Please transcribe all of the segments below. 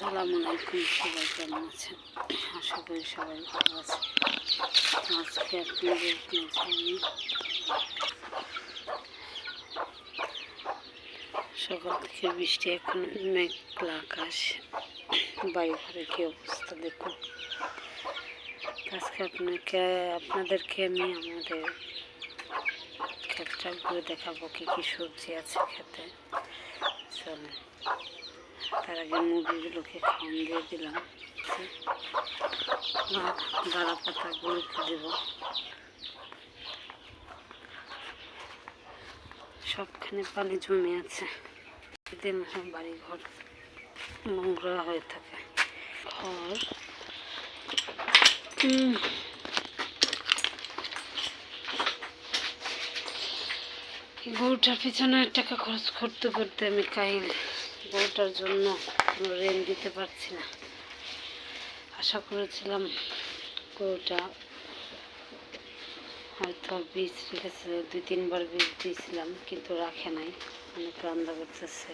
আসসালামু আলাইকুম, সবাই কেমন আছেন? আশা করি সবাই ভালো আছে। আজকে আপনাদের আমি সকাল থেকে বৃষ্টি, এখন মেঘলা আকাশ, বাড়ি ঘরে কী অবস্থা দেখুন। আজকে আপনাদেরকে আমি আমাদের ক্ষেতটা ঘুরে দেখাবো কী কী সবজি আছে খেতে। চলে তার আগে মুরগিগুলোকে খাওয়ান দিয়ে দিলাম, দাঁড়া পাতাগুলোকে দেব। সবখানে পানি জমে আছে, দিন বাড়ি ঘর নোংরা হয়ে থাকে। ঘর গরুটার পিছনে টাকা খরচ করতে করতে আমি কাইল। গরুটার জন্য কোনো ঋণ দিতে পারছি না। আশা করেছিলাম গরুটা হয়তো বীজ রেখেছে, 2-3 বার বীজ দিয়েছিলাম, কিন্তু রাখে নাই। অনেক রান্না করতেছে,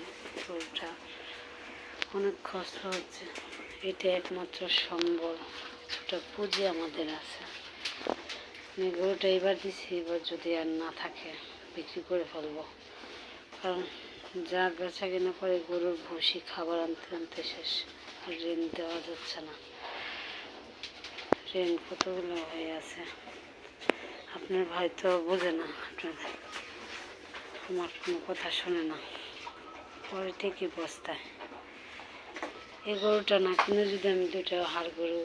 গরুটা অনেক কষ্ট হচ্ছে। এটা একমাত্র সম্বল, কিছুটা পুঁজি আমাদের আছে। আমি গরুটা এবার দিছি, এবার যদি আর না থাকে বিক্রি করে ফেলবো। কারণ যা বেচা কেনা করে গরুর ভুসি খাবার আনতে আনতে শেষ, আর ঋণ দেওয়া যাচ্ছে না। ঋণ কতগুলো হয়ে আছে। আপনার ভাই তো বোঝে না, আপনাদের আমার কোনো কথা শোনে না, পরে ঠিকই বস্তায়। এই গরুটা না কিনে যদি আমি 2টা হাড় গরু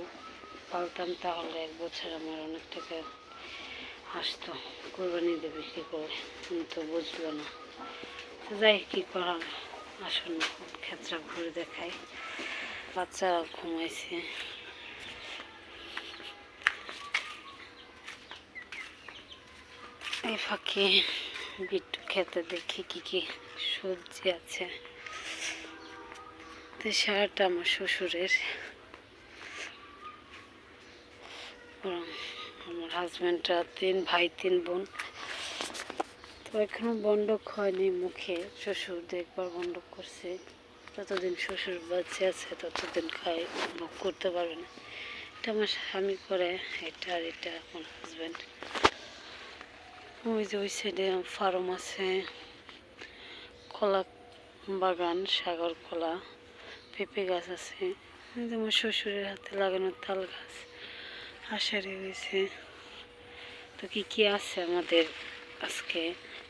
পালতাম, তাহলে 1 বছর আমার অনেক টাকা আসতো কোরবানি দিয়ে বিক্রি করে। তো বুঝলো না। তো যাই, কী করার, আসুন ক্ষেতটা ঘুরে দেখাই। বাচ্চারা ঘুমাইছে। এই ফাঁকে বিট্টু খেতে দেখি কী কী সবজি আছে। সারাটা আমার শ্বশুরের, আমার হাজব্যান্ডরা 3 ভাই 3 বোন। তো এখনো বন্ধক হয়নি মুখে, শ্বশুর একবার বন্ধক করছে। যতদিন শ্বশুর বাচ্চা আছে ততদিন খাই, ভোগ করতে পারবে না। এটা আমার স্বামী করে, এটা আর এটা আমার হাজব্যান্ড। ওই যে ওই সাইডে ফার্ম আছে, কলা বাগান, সাগর কলা, পেঁপে গাছ আছে। আমার শ্বশুরের হাতে লাগানো তাল গাছ আষাঢ়ে হয়েছে। তো কী কী আছে আমাদের আজকে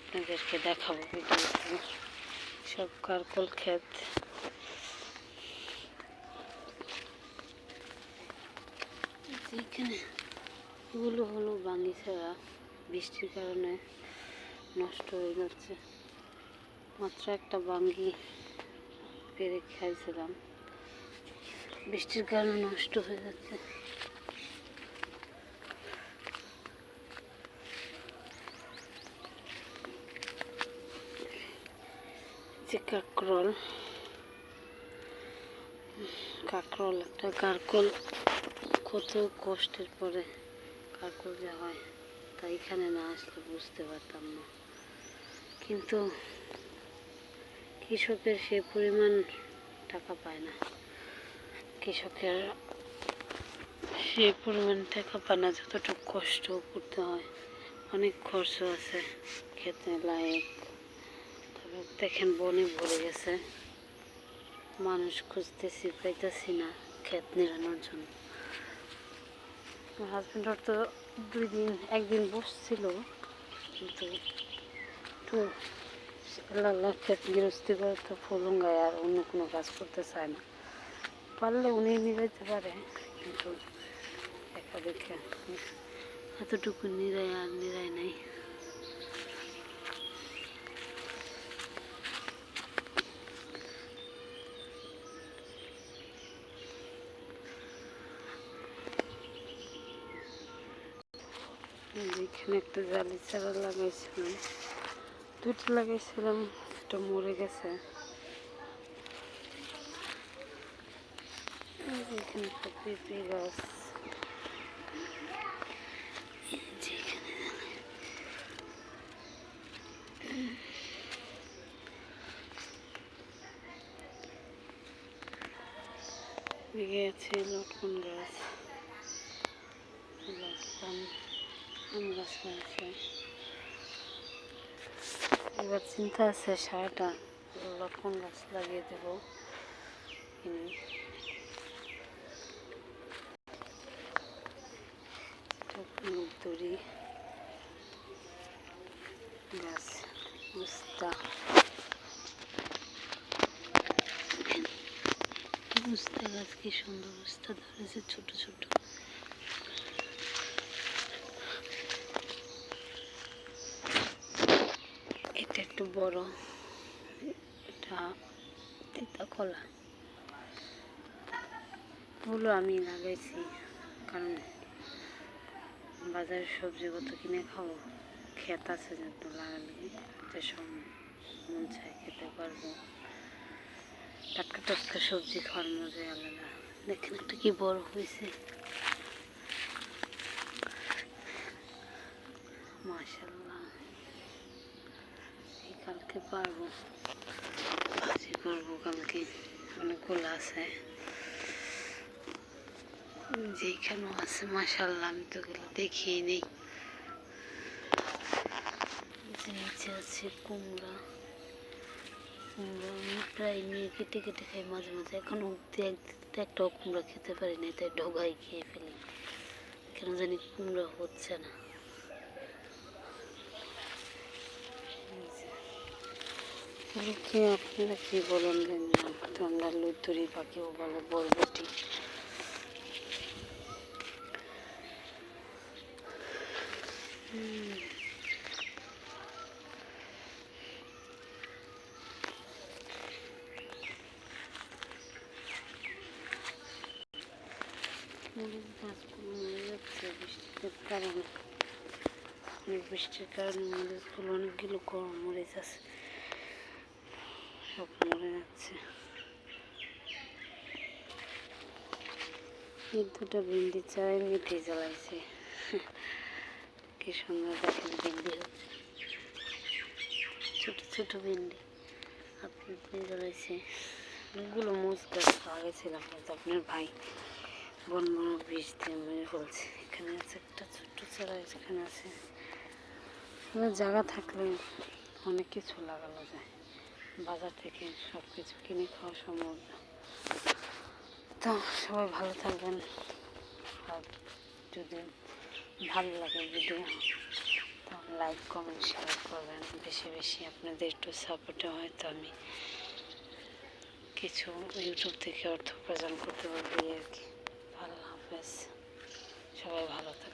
আপনাদেরকে দেখাবো ভিডিওতে। সব কারকল ক্ষেত। এখানে এগুলো হলো বাঙ্গি ছাড়া, বৃষ্টির কারণে নষ্ট হয়ে যাচ্ছে। মাত্র একটা বাঙ্গি পেরে খাইছিলাম, বৃষ্টির কারণে নষ্ট হয়ে যাচ্ছে। যে কাঁকরোল একটা কারকল, কত কষ্টের পরে কারকল যা হয়, তা এখানে না আসলে বুঝতে পারতাম না। কিন্তু কৃষকের সে পরিমাণ টাকা পায় না, কৃষকের সে পরিমাণ টাকা পায় না যতটুকু কষ্ট করতে হয়। অনেক খরচ আছে খেতে লায়ক। তবে দেখেন বনে ভরে গেছে, মানুষ খুঁজতেছি, পাইতেছি না ক্ষেত নিরানোর জন্য। আমার হাজব্যান্ডের তো 1 দিন বসছিল, কিন্তু একটু আল্লাহ ক্ষেত গৃহস্থী করে তো ফুলুঙ্গায়, আর অন্য কোনো কাজ করতে চায় না। পারলে উনি নিরাইতে পারে, কিন্তু দেখা দেখে এতটুকু নিরাই আর নিরাই নাই। এখানে একটা জালি চারা লাগাইছিলাম, 2টা লাগাইছিলাম, একটা মরে গেছে। এখানে একটা পেঁপে গাছ, দিকে আছে লটকন গাছ, লটকন আম গাছ আছে। এবার চিন্তা আছে সারাটা লটকন গাছ লাগিয়ে দেবো কিনে। দড়ি গাছ, উস্তা, উস্তা গাছ কি সুন্দর উস্তা ধরেছে ছোট ছোট। এটা একটু বড়, এটা তিতা কলা। ওগুলো আমি লাগাইছি কারণ বাজারের সবজি কত কিনে খাবো, ক্ষেত আছে যেহেতু লাগালে যেসব মন চায় খেতে পারবো। টাটকা টাটকা সবজি খাওয়ার মজাই আলাদা। দেখেন একটা কি বড় হয়েছে, মাশাআল্লাহ। কালকে পারবো, ভাজি করবো কালকে, অনেকগুলো আছে যেখানেও আছে। মাশাআল্লাহ, আমি তো গেলে দেখিয়ে নেই। নিচে আছে কুমড়া, কুমড়া আমি প্রায় নিয়ে কেটে কেটে খাই মাঝে মাঝে। এখন অব্দি একটাও কুমড়া খেতে পারি না, তাই ঢোকাই খেয়ে ফেলি, কেন জানি কুমড়া হচ্ছে না। কি আপনারা কি বলেন আমরা লুতুরি বা কেউ বলে বরবটি। মরিচ গাছগুলো মরে যাচ্ছে বৃষ্টির কারণে, বৃষ্টির কারণে মরিচগুলো অনেকগুলো মরিচ আছে, সব মরে যাচ্ছে। এই দুটো ভেন্ডি চারাই মেটে জ্বালাইছে, কি সুন্দর দেখেন ভেন্ডি হচ্ছে, ছোট ছোট ভেন্ডি আপনি জ্বালাইছে। অনেকগুলো মোচ গাছ পাওয়া গেছিলাম, কিন্তু আপনার ভাই বন বন বিষ দিয়ে মেরে ফেলছে। এখানে আছে একটা ছোট্ট চারা, এখানে আছে। জায়গা থাকলে অনেক কিছু লাগানো যায়, বাজার থেকে সব কিছু কিনে খাওয়া সম্ভব না। তো সবাই ভালো থাকবেন, আর যদি ভালো লাগে ভিডিও তাহলে লাইক কমেন্ট শেয়ার করবেন বেশি বেশি। আপনাদের একটু সাপোর্টে হয়তো আমি কিছু ইউটিউব থেকে অর্থ উপার্জন করতে পারবো আর কি। আল্লাহ হাফেজ, সবাই ভালো থাকবেন।